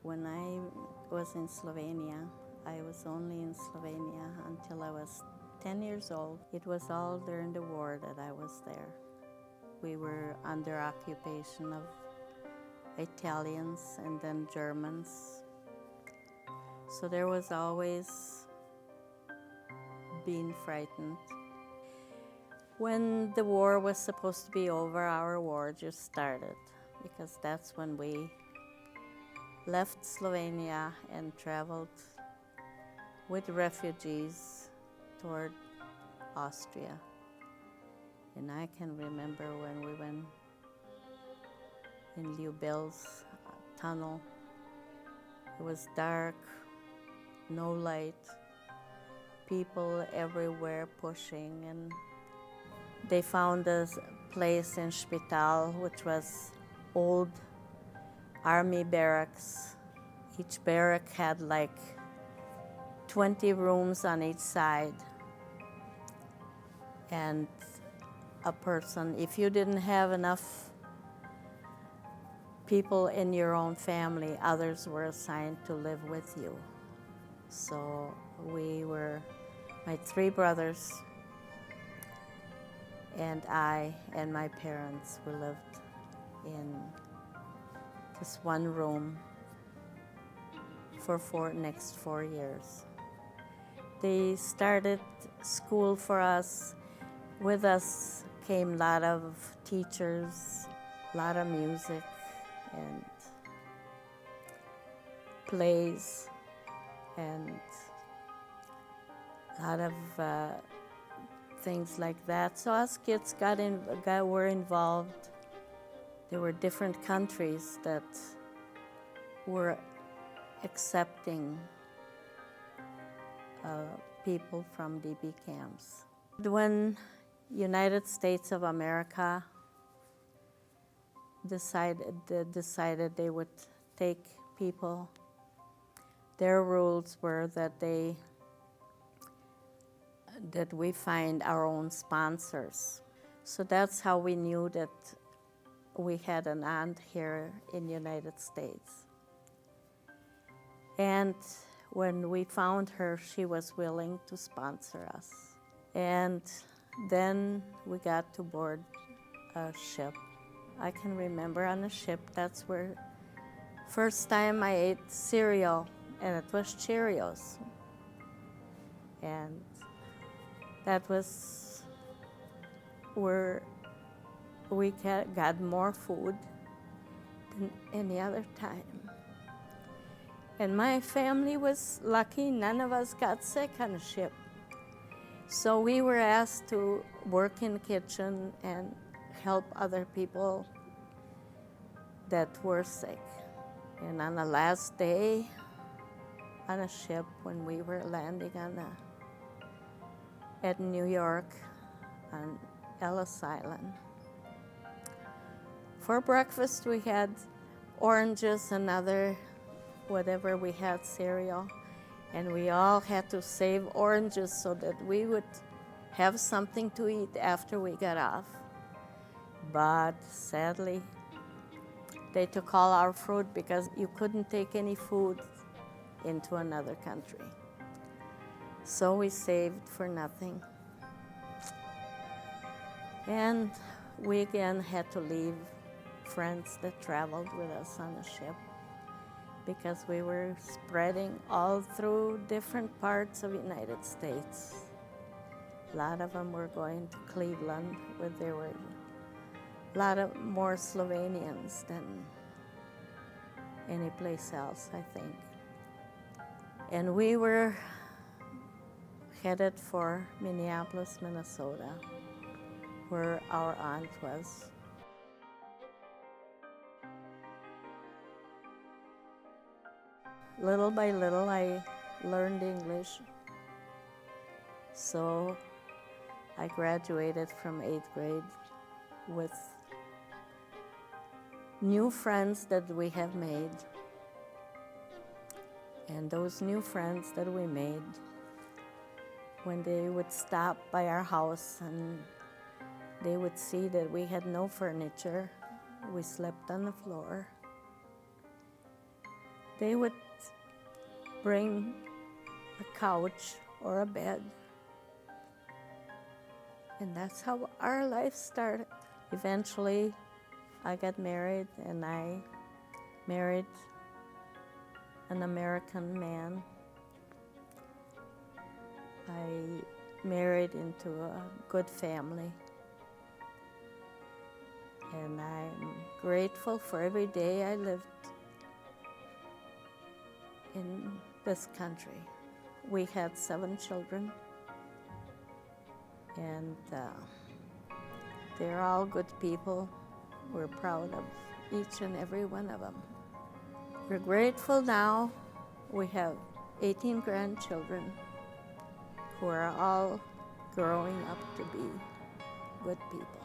When I was in Slovenia, I was only in Slovenia until I was 10 years old. It was all during the war that I was there. We were under occupation of Italians and then Germans. So there was always being frightened. When the war was supposed to be over, our war just started, because that's when we left Slovenia and traveled with refugees toward Austria. And I can remember when we went in Ljubel's tunnel. It was dark, no light, people everywhere pushing, and they found a place in Spital, which was old army barracks. Each barrack had like 20 rooms on each side. And a person, if you didn't have enough people in your own family, others were assigned to live with you. So we were, my 3 brothers and I and my parents, we lived in this one room for next 4 years. They started school for us. With us came a lot of teachers, a lot of music and plays, and a lot of things like that. So us kids were involved. There were different countries that were accepting people from DB camps. When United States of America decided they would take people, their rules were that we find our own sponsors. So that's how we knew that we had an aunt here in the United States. And when we found her, she was willing to sponsor us. And then we got to board a ship. I can remember on the ship, that's where first time I ate cereal, and it was Cheerios. And that was where we got more food than any other time. And my family was lucky, none of us got sick on the ship. So we were asked to work in the kitchen and help other people that were sick. And on the last day on a ship, when we were landing at New York on Ellis Island, for breakfast we had oranges and other whatever we had, cereal, and we all had to save oranges so that we would have something to eat after we got off. But sadly, they took all our food because you couldn't take any food into another country. So we saved for nothing. And we again had to leave friends that traveled with us on the ship, because we were spreading all through different parts of the United States. A lot of them were going to Cleveland, where there were a lot of more Slovenians than any place else, I think. And we were headed for Minneapolis, Minnesota, where our aunt was. Little by little, I learned English. So I graduated from 8th grade with new friends that we have made. And those new friends that we made, when they would stop by our house and they would see that we had no furniture, we slept on the floor. They would bring a couch or a bed, and that's how our life started. Eventually, I got married, and I married an American man. I married into a good family, and I'm grateful for every day I lived in this country. We had 7 children, and they're all good people. We're proud of each and every one of them. We're grateful now. We have 18 grandchildren who are all growing up to be good people.